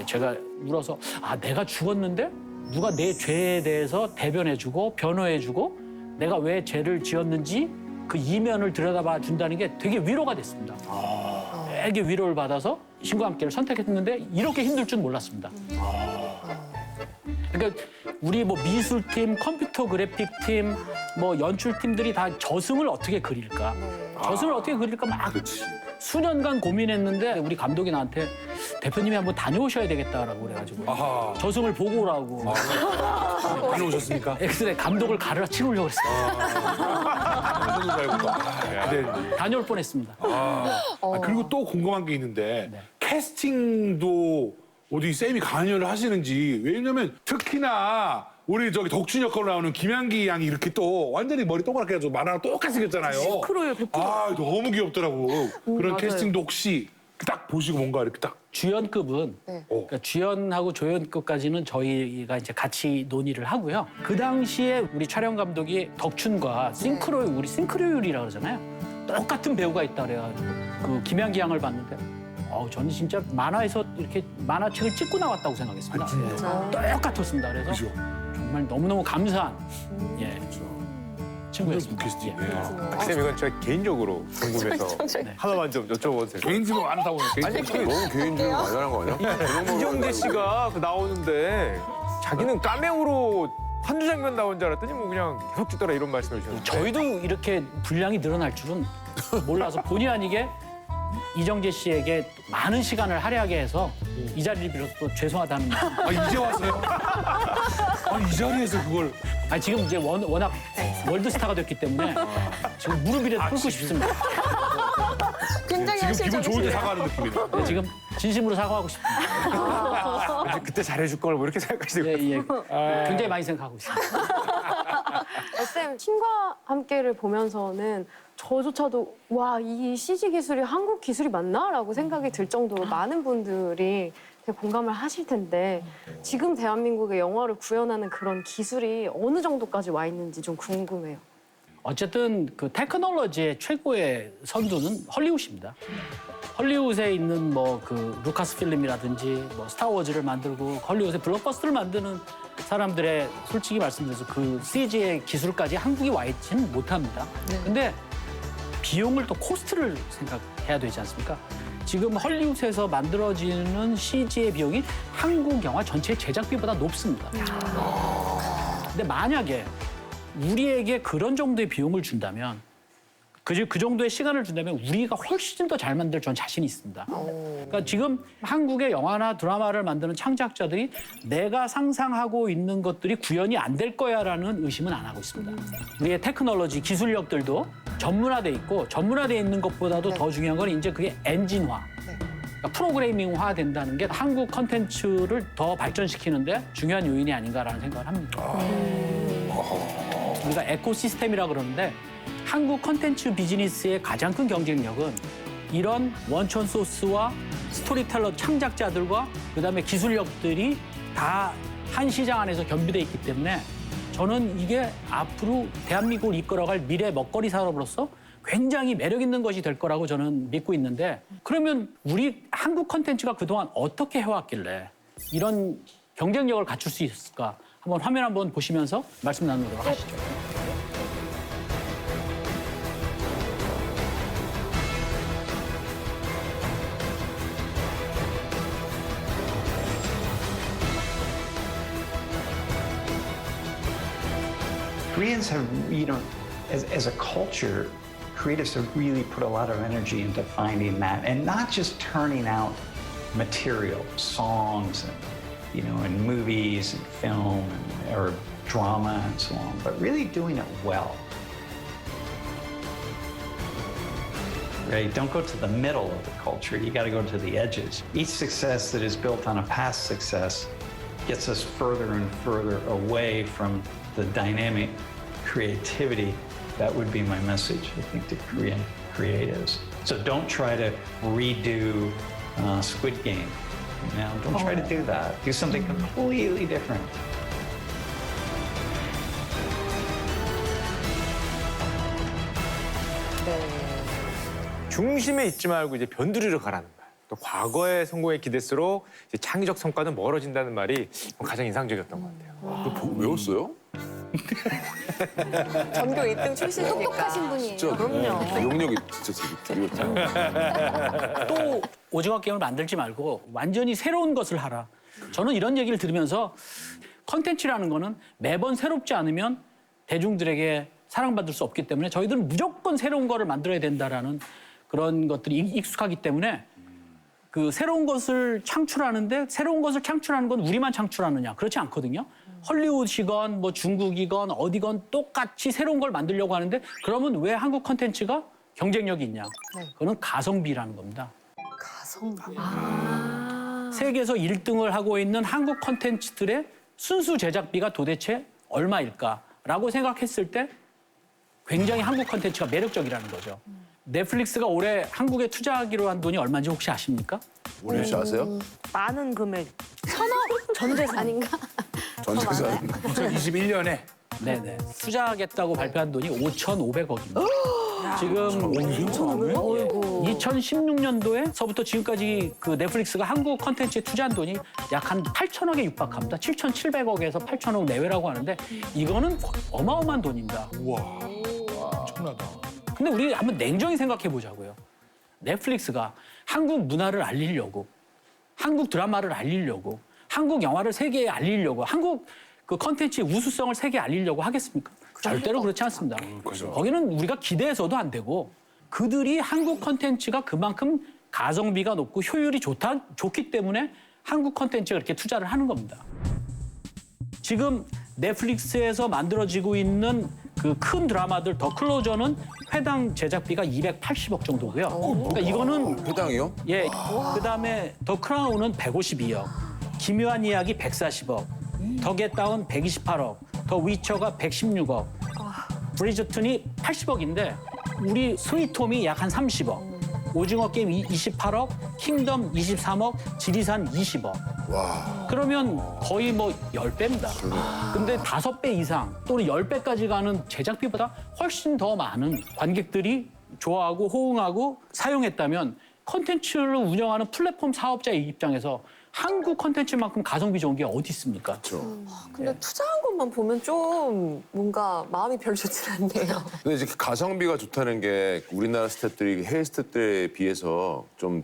제가 울어서 내가 죽었는데 누가 내 죄에 대해서 대변해주고 변호해주고 내가 왜 죄를 지었는지 그 이면을 들여다봐 준다는 게 되게 위로가 됐습니다. 되게 위로를 받아서 신과 함께를 선택했는데 이렇게 힘들 줄 몰랐습니다. 그러니까 우리 뭐 미술팀, 컴퓨터 그래픽팀, 뭐 연출팀들이 다 저승을 어떻게 그릴까? 저승을 어떻게 그릴까 막 수년간 고민했는데 우리 감독이 나한테 대표님이 한번 다녀오셔야 되겠다라고 그래가지고 아하. 저승을 보고 오라고 다녀오셨습니까? 엑스레이 감독을 가르치려고 그랬어요. 손을 달고. 네. 다녀올 뻔했습니다. 그리고 또 궁금한 게 있는데 네. 캐스팅도 어디 쌤이 관여를 하시는지. 왜냐면 특히나 우리 저기 덕춘 역할로 나오는 김양기 양이 이렇게 또 완전히 머리 동그랗게 해가지고 만화랑 똑같이 생겼잖아요. 100%예요, 100%. 아, 너무 귀엽더라고. 그런 맞아요. 캐스팅도 혹시 딱 보시고 뭔가 이렇게 딱. 주연급은 네. 그러니까 주연하고 조연급까지는 저희가 이제 같이 논의를 하고요. 그 당시에 우리 촬영 감독이 덕춘과 우리 싱크로율이라고 그러잖아요. 똑같은 배우가 있다 그래가지고 그 김양기 양을 봤는데 저는 진짜 만화에서 이렇게 만화책을 찍고 나왔다고 생각했습니다. 똑같았습니다. 그래서 그죠? 정말 너무너무 감사한 친구였습니다. 캐스팅. 예. 쌤 이건 제가 개인적으로 궁금해서 하나만 좀 여쭤봐도 돼요? 개인적으로 많다고 아니 너무 개인적으로 말하는 거 아니야? 이정재 씨가 그 나오는데 자기는 까메오로 한두 장면 나온 줄 알았더니 뭐 그냥 계속 찍더라 이런 말씀을 주셨는데 저희도 이렇게 분량이 늘어날 줄은 몰라서 본의 아니게 이정재 씨에게 많은 시간을 할애하게 해서 이 자리를 빌어서 또 죄송하다는 말씀. 이제 왔어요? 이 자리에서 그걸. 지금 이제 워낙 월드스타가 됐기 때문에 지금 무릎이라도 꿇고 싶습니다. 굉장히 지금 기분 좋을 때 현실적이시네요. 사과하는 느낌이네. 네, 지금 진심으로 사과하고 싶습니다. 그때 잘해줄 걸 뭐 이렇게 생각하시고 예. 굉장히 많이 생각하고 있습니다. 쌤, 신과 함께를 보면서는 저조차도 와, 이 CG 기술이 한국 기술이 맞나? 라고 생각이 들 정도로 많은 분들이 되게 공감을 하실 텐데 지금 대한민국의 영화를 구현하는 그런 기술이 어느 정도까지 와 있는지 좀 궁금해요. 어쨌든 그 테크놀로지의 최고의 선두는 헐리우드입니다. 헐리우드에 있는 뭐 그 루카스 필름이라든지 뭐 스타워즈를 만들고 헐리우드의 블록버스터를 만드는 사람들의 솔직히 말씀드려서 그 CG의 기술까지 한국이 와 있지는 못합니다. 근데 비용을 또 코스트를 생각해야 되지 않습니까? 지금 헐리우드에서 만들어지는 CG의 비용이 한국 영화 전체 제작비보다 높습니다. 근데 만약에 우리에게 그런 정도의 비용을 준다면 그 정도의 시간을 준다면 우리가 훨씬 더 잘 만들 전 자신이 있습니다. 그러니까 지금 한국의 영화나 드라마를 만드는 창작자들이 내가 상상하고 있는 것들이 구현이 안 될 거야라는 의심은 안 하고 있습니다. 우리의 테크놀로지, 기술력들도 전문화돼 있고 전문화돼 있는 것보다도 더 중요한 건 이제 그게 엔진화. 그러니까 프로그래밍화 된다는 게 한국 컨텐츠를 더 발전시키는데 중요한 요인이 아닌가라는 생각을 합니다. 우리가 에코시스템이라 그러는데 한국 컨텐츠 비즈니스의 가장 큰 경쟁력은 이런 원천 소스와 스토리텔러 창작자들과 그다음에 기술력들이 다 한 시장 안에서 겸비돼 있기 때문에 저는 이게 앞으로 대한민국을 이끌어갈 미래 먹거리 산업으로서 굉장히 매력 있는 것이 될 거라고 저는 믿고 있는데 그러면 우리 한국 컨텐츠가 그동안 어떻게 해왔길래 이런 경쟁력을 갖출 수 있을까? 한번 화면 한번 보시면서 말씀 나누도록 하시죠. Koreans have, as a culture, creatives have really put a lot of energy into finding that and not just turning out material, songs, and, and movies and film or drama and so on, but really doing it well. Right? Don't go to the middle of the culture. You got to go to the edges. Each success that is built on a past success gets us further and further away from the dynamic creativity. That would be my message, I think, to Korean creatives. So don't try to redo Squid Game. Don't try to do that. Do something completely different. 중심에 있지 말고 이제 변두리로 가라는 말. 또 과거의 성공에 기댈수록 이제 창의적 성과는 멀어진다는 말이 가장 인상적이었던 것 같아요. 외웠어요? 전교 1등 출신이니까. 똑똑하신 분이에요. 진짜 그럼요. 기억력이 진짜 되게 좋다. 또 오징어 게임을 만들지 말고 완전히 새로운 것을 하라. 저는 이런 얘기를 들으면서 컨텐츠라는 거는 매번 새롭지 않으면 대중들에게 사랑받을 수 없기 때문에 저희들은 무조건 새로운 거를 만들어야 된다라는 그런 것들이 익숙하기 때문에 그 새로운 것을 창출하는데 새로운 것을 창출하는 건 우리만 창출하느냐? 그렇지 않거든요. 헐리우드이건 뭐 중국이건 어디건 똑같이 새로운 걸 만들려고 하는데 그러면 왜 한국 콘텐츠가 경쟁력이 있냐? 그거는 가성비라는 겁니다. 가성비. 세계에서 1등을 하고 있는 한국 콘텐츠들의 순수 제작비가 도대체 얼마일까라고 생각했을 때 굉장히 한국 콘텐츠가 매력적이라는 거죠. 넷플릭스가 올해 한국에 투자하기로 한 돈이 얼마인지 혹시 아십니까? 우리 씨 아세요? 많은 금액. 전 재산 아닌가? 전재산. 2021년에 네네. 투자하겠다고 발표한 돈이 5,500억입니다. 지금 2016년도에서부터 지금까지 그 넷플릭스가 한국 콘텐츠에 투자한 돈이 약 한 8천억에 육박합니다. 7,700억에서 8천억 내외라고 하는데 이거는 어마어마한 돈입니다. 우와, 엄청나다. 근데 우리 한번 냉정히 생각해 보자고요. 넷플릭스가 한국 문화를 알리려고, 한국 드라마를 알리려고, 한국 영화를 세계에 알리려고, 한국 그 컨텐츠의 우수성을 세계에 알리려고 하겠습니까? 절대로 그렇지 않습니다. 거기는 우리가 기대해서도 안 되고 그들이 한국 컨텐츠가 그만큼 가성비가 높고 효율이 좋기 때문에 한국 컨텐츠에 그렇게 투자를 하는 겁니다. 지금 넷플릭스에서 만들어지고 있는 그 큰 드라마들 더 클로저는 회당 제작비가 280억 정도고요. 그러니까 이거는 회당이요? 예. 그다음에 더 크라운은 152억, 기묘한 이야기 140억, 더 겟다운 128억, 더 위쳐가 116억, 브리저튼이 80억인데 우리 스위트홈이 약 한 30억, 오징어 게임 28억, 킹덤 23억, 지리산 20억. 와. 그러면 거의 뭐 10배입니다. 근데 5배 이상 또는 10배까지 가는 제작비보다 훨씬 더 많은 관객들이 좋아하고 호응하고 사용했다면 콘텐츠를 운영하는 플랫폼 사업자의 입장에서 한국 콘텐츠만큼 가성비 좋은 게 어디 있습니까? 근데 투자한 것만 보면 좀 뭔가 마음이 별로 좋진 않네요. 근데 이제 가성비가 좋다는 게 우리나라 스태프들이 해외 스태프들에 비해서 좀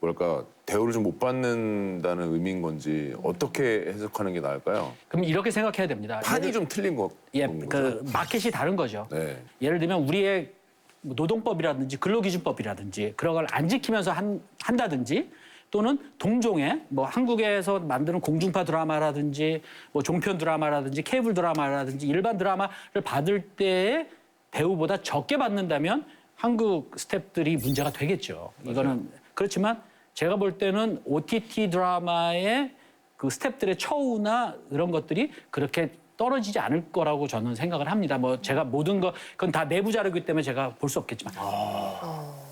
뭐랄까 대우를 좀 못 받는다는 의미인 건지 어떻게 해석하는 게 나을까요? 그럼 이렇게 생각해야 됩니다. 판이 좀 틀린 거. 예, 그 마켓이 다른 거죠. 네. 예를 들면 우리의 노동법이라든지 근로기준법이라든지 그런 걸 안 지키면서 한다든지 또는 동종의 뭐 한국에서 만드는 공중파 드라마라든지 뭐 종편 드라마라든지 케이블 드라마라든지 일반 드라마를 받을 때의 대우보다 적게 받는다면 한국 스태프들이 문제가 되겠죠. 이거는 그렇지만 제가 볼 때는 OTT 드라마의 그 스태프들의 처우나 이런 것들이 그렇게 떨어지지 않을 거라고 저는 생각을 합니다. 뭐 제가 모든 거 그건 다 내부 자료이기 때문에 제가 볼 수 없겠지만.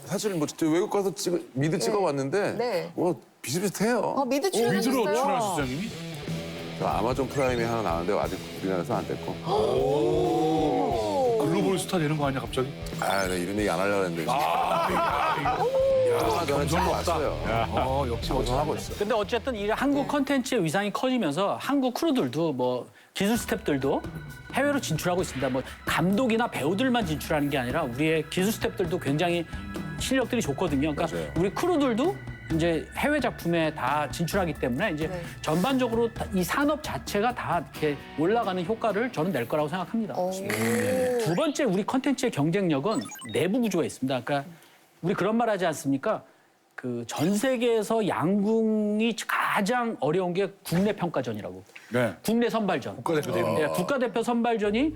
사실 뭐 외국 가서 미드 찍어봤는데 네. 뭐 비슷비슷해요. 미드 미드로 출연하셨어요? 출연하셨어요, 이미? 저 아마존 프라임이 하나 나왔는데 아직 우리나라에서 안 됐고. 글로벌 스타 되는 거 아니야, 갑자기? 아, 나 이런 얘기 안 하려고 했는데. 저는 지금 왔어요. 역시 방송하고 있어요. 근데 어쨌든 이 한국 컨텐츠의 위상이 커지면서 한국 크루들도 뭐 기술 스태프들도 해외로 진출하고 있습니다. 뭐 감독이나 배우들만 진출하는 게 아니라 우리의 기술 스태프들도 굉장히 실력들이 좋거든요. 그러니까 맞아요. 우리 크루들도 이제 해외 작품에 다 진출하기 때문에 이제 전반적으로 이 산업 자체가 다 이렇게 올라가는 효과를 저는 낼 거라고 생각합니다. 두 번째 우리 컨텐츠의 경쟁력은 내부 구조가 있습니다. 그러니까 우리 그런 말 하지 않습니까? 그 전 세계에서 양궁이 가장 어려운 게 국내 평가전이라고. 네. 국내 선발전. 국가대표 대회. 예, 국가대표 선발전이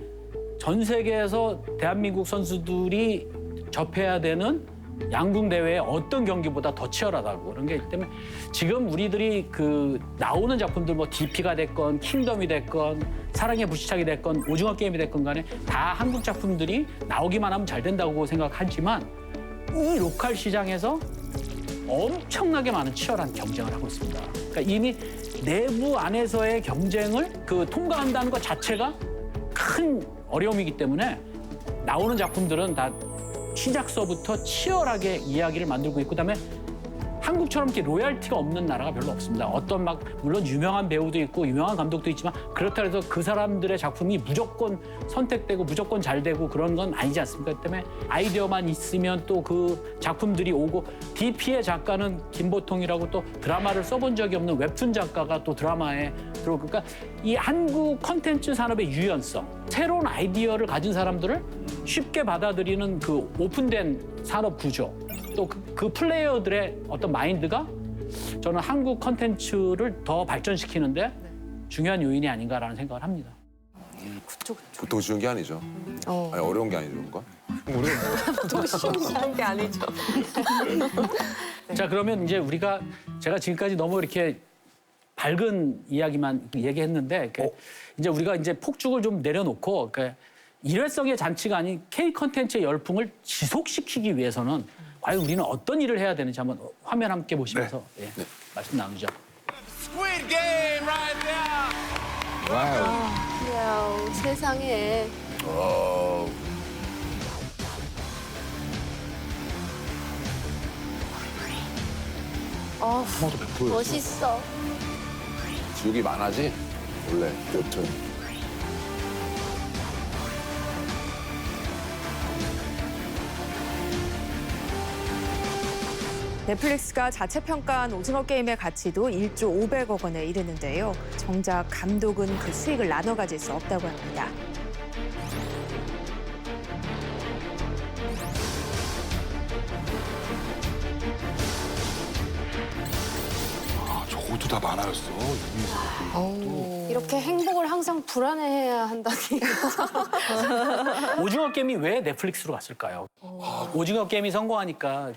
전 세계에서 대한민국 선수들이 접해야 되는 양궁 대회의 어떤 경기보다 더 치열하다고 그런 게 있기 때문에 지금 우리들이 그 나오는 작품들 뭐 DP가 됐건 킹덤이 됐건 사랑의 불시착이 됐건 오징어 게임이 됐건 간에 다 한국 작품들이 나오기만 하면 잘 된다고 생각하지만 이 로컬 시장에서 엄청나게 많은 치열한 경쟁을 하고 있습니다. 그러니까 이미 내부 안에서의 경쟁을 그 통과한다는 것 자체가 큰 어려움이기 때문에 나오는 작품들은 다 시작서부터 치열하게 이야기를 만들고 있고 그다음에 한국처럼 이렇게 로얄티가 없는 나라가 별로 없습니다. 어떤 막 물론 유명한 배우도 있고 유명한 감독도 있지만 그렇다 해서 그 사람들의 작품이 무조건 선택되고 무조건 잘 되고 그런 건 아니지 않습니까? 그렇기 때문에 아이디어만 있으면 또 그 작품들이 오고 DP의 작가는 김보통이라고 또 드라마를 써본 적이 없는 웹툰 작가가 또 드라마에 들어오고 그러니까 이 한국 컨텐츠 산업의 유연성 새로운 아이디어를 가진 사람들을 쉽게 받아들이는 그 오픈된 산업 구조, 또 그 플레이어들의 어떤 마인드가 저는 한국 컨텐츠를 더 발전시키는데 중요한 요인이 아닌가라는 생각을 합니다. 보통 쉬운 게 아니죠. 아니, 어려운 게 아니죠, 뭔가. 보통 쉬운 게 아니죠. 자, 그러면 이제 제가 지금까지 너무 이렇게 밝은 이야기만 얘기했는데 이제 우리가 이제 폭죽을 좀 내려놓고 일회성의 잔치가 아닌 K 컨텐츠의 열풍을 지속시키기 위해서는 과연 우리는 어떤 일을 해야 되는지 한번 화면 함께 보시면서 말씀 나누죠. Squid Game right now. 이야, 세상에. 멋있어. 지옥이 많아지? 원래, 여튼. 넷플릭스가 자체 평가한 오징어 게임의 가치도 1조 500억 원에 이르는데요. 정작 감독은 그 수익을 나눠 가질 수 없다고 합니다. 저것도 다 만화였어. 이렇게 행복을 항상 불안해해야 한다니. 오징어 게임이 왜 넷플릭스로 갔을까요? 오징어 게임이 성공하니까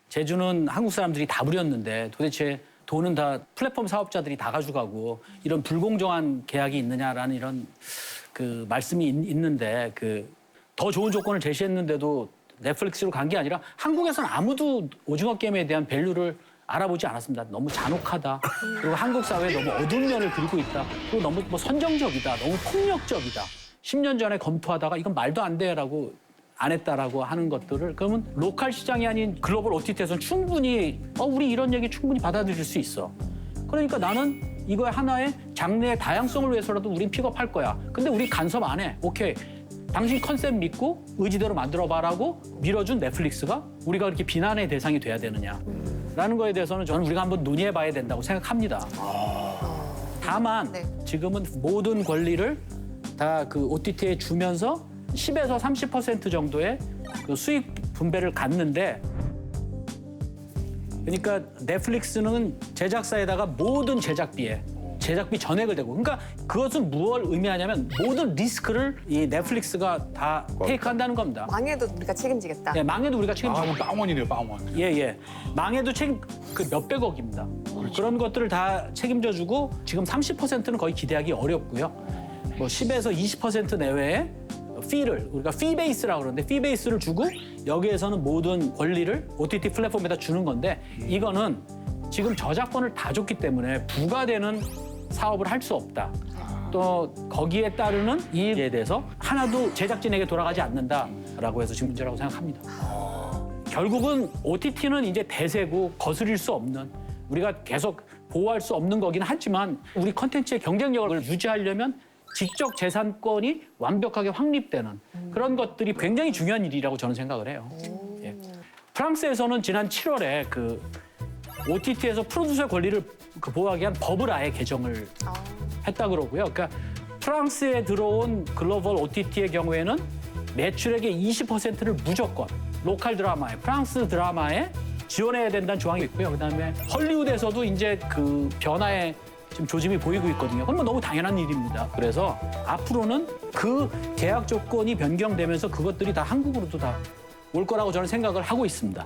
제주는 한국 사람들이 다 부렸는데 도대체 돈은 다 플랫폼 사업자들이 다 가져가고 이런 불공정한 계약이 있느냐라는 이런 말씀이 있는데 더 좋은 조건을 제시했는데도 넷플릭스로 간 게 아니라 한국에서는 아무도 오징어 게임에 대한 밸류를 알아보지 않았습니다. 너무 잔혹하다. 그리고 한국 사회에 너무 어두운 면을 그리고 있다. 그리고 너무 선정적이다. 너무 폭력적이다. 10년 전에 검토하다가 이건 말도 안 돼라고 안 했다라고 하는 것들을 그러면 로컬 시장이 아닌 글로벌 OTT에서는 충분히 우리 이런 얘기 충분히 받아들일 수 있어. 그러니까 나는 이거의 하나의 장르의 다양성을 위해서라도 우린 픽업할 거야. 근데 우리 간섭 안 해. 오케이. 당신 컨셉 믿고 의지대로 만들어봐라고 밀어준 넷플릭스가 우리가 그렇게 비난의 대상이 돼야 되느냐. 라는 거에 대해서는 저는 우리가 한번 논의해봐야 된다고 생각합니다. 다만 지금은 모든 권리를 다 OTT에 주면서 10에서 30% 정도의 수익 분배를 갖는데 그러니까 넷플릭스는 제작사에다가 모든 제작비 전액을 대고 그러니까 그것은 무엇을 의미하냐면 모든 리스크를 이 넷플릭스가 다 테이크한다는 겁니다. 망해도 우리가 책임지겠다. 네, 망해도 우리가 책임지겠다. 빵원이네요, 빵원. 예. 망해도 몇백억입니다. 그런 것들을 다 책임져주고 지금 30%는 거의 기대하기 어렵고요. 뭐 10에서 20% 내외의 우리가 피 베이스라고 그러는데 피 베이스를 주고 여기에서는 모든 권리를 OTT 플랫폼에다 주는 건데 이거는 지금 저작권을 다 줬기 때문에 부과되는 사업을 할 수 없다. 또 거기에 따르는 이익에 대해서 하나도 제작진에게 돌아가지 않는다라고 해서 지금 문제라고 생각합니다. 결국은 OTT는 이제 대세고 거스릴 수 없는 우리가 계속 보호할 수 없는 거긴 하지만 우리 컨텐츠의 경쟁력을 유지하려면 지적 재산권이 완벽하게 확립되는 그런 것들이 굉장히 중요한 일이라고 저는 생각을 해요. 예. 프랑스에서는 지난 7월에 OTT에서 프로듀서의 권리를 보호하기 위한 법을 아예 개정을 했다 그러고요. 그러니까 프랑스에 들어온 글로벌 OTT의 경우에는 매출액의 20%를 무조건 로컬 드라마에, 프랑스 드라마에 지원해야 된다는 조항이 있고요. 그다음에 헐리우드에서도 이제 변화에 지금 조짐이 보이고 있거든요. 그건 뭐 너무 당연한 일입니다. 그래서 앞으로는 그 계약 조건이 변경되면서 그것들이 다 한국으로도 다 올 거라고 저는 생각을 하고 있습니다.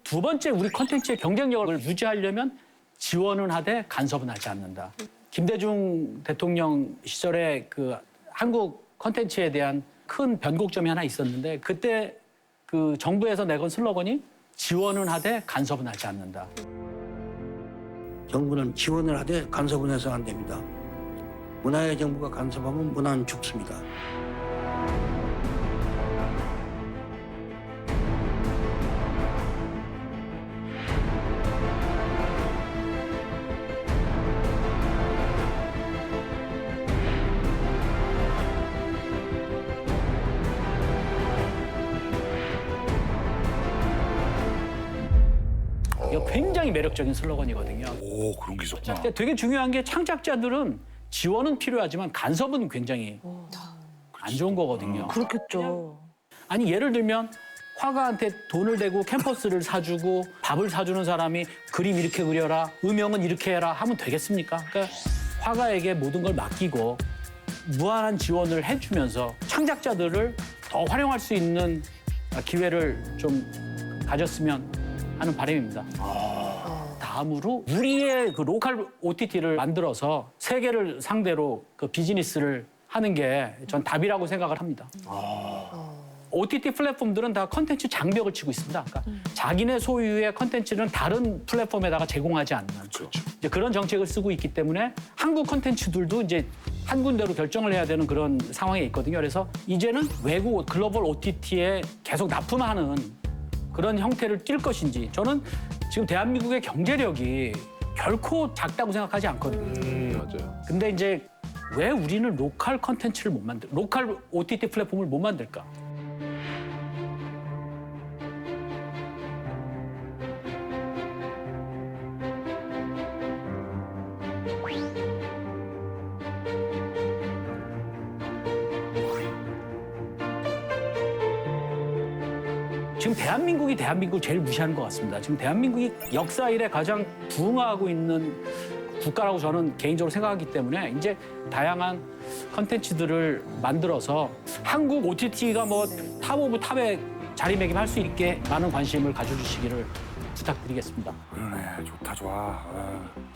두 번째, 우리 콘텐츠의 경쟁력을 유지하려면 지원은 하되 간섭은 하지 않는다. 김대중 대통령 시절에 한국 콘텐츠에 대한 큰 변곡점이 하나 있었는데 그때 정부에서 내건 슬로건이 지원은 하되 간섭은 하지 않는다. 정부는 지원을 하되 간섭은 해서 안 됩니다. 문화의 정부가 간섭하면 문화는 죽습니다. 이거 굉장히 매력적인 슬로건이거든요. 오, 그런 게 있었구나. 되게 중요한 게 창작자들은 지원은 필요하지만 간섭은 굉장히 안 좋은 거거든요. 그렇겠죠. 아니 예를 들면 화가한테 돈을 대고 캔버스를 사주고 밥을 사주는 사람이 그림 이렇게 그려라, 음영은 이렇게 해라 하면 되겠습니까? 그러니까 화가에게 모든 걸 맡기고 무한한 지원을 해주면서 창작자들을 더 활용할 수 있는 기회를 좀 가졌으면 하는 바람입니다. 다음으로 우리의 그 로컬 OTT를 만들어서 세계를 상대로 그 비즈니스를 하는 게 전 답이라고 생각을 합니다. OTT 플랫폼들은 다 컨텐츠 장벽을 치고 있습니다. 그러니까 자기네 소유의 컨텐츠는 다른 플랫폼에다가 제공하지 않는 이제 그런 정책을 쓰고 있기 때문에 한국 컨텐츠들도 이제 한 군데로 결정을 해야 되는 그런 상황에 있거든요. 그래서 이제는 외국 글로벌 OTT에 계속 납품하는 그런 형태를 띌 것인지 저는 지금 대한민국의 경제력이 결코 작다고 생각하지 않거든요. 맞아요. 근데 이제 왜 우리는 로컬 컨텐츠를 못 만들, 로컬 OTT 플랫폼을 못 만들까? 지금 대한민국이 대한민국을 제일 무시하는 것 같습니다. 지금 대한민국이 역사 이래 가장 부흥하고 있는 국가라고 저는 개인적으로 생각하기 때문에 이제 다양한 컨텐츠들을 만들어서 한국 OTT가 뭐 탑 오브 탑에 자리매김할 수 있게 많은 관심을 가져주시기를 부탁드리겠습니다. 그러네, 좋다, 좋아.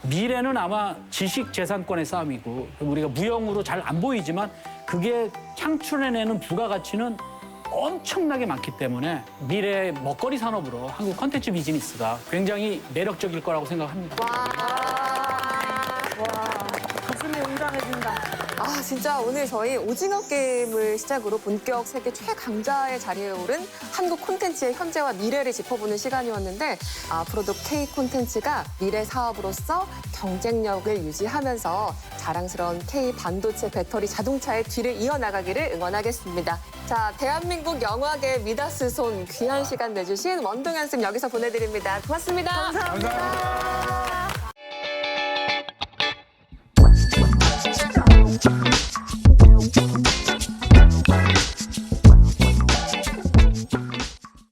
미래는 아마 지식 재산권의 싸움이고 우리가 무형으로 잘 안 보이지만 그게 창출해내는 부가가치는 엄청나게 많기 때문에 미래의 먹거리 산업으로 한국 컨텐츠 비즈니스가 굉장히 매력적일 거라고 생각합니다. 가슴이 웅장해진다. 아, 진짜 오늘 저희 오징어 게임을 시작으로 본격 세계 최강자의 자리에 오른 한국 콘텐츠의 현재와 미래를 짚어보는 시간이었는데 앞으로도 K 콘텐츠가 미래 사업으로서 경쟁력을 유지하면서 자랑스러운 K 반도체 배터리 자동차의 뒤를 이어나가기를 응원하겠습니다. 자, 대한민국 영화계 미다스 손 귀한 시간 내주신 원동현 쌤 여기서 보내드립니다. 고맙습니다. 감사합니다.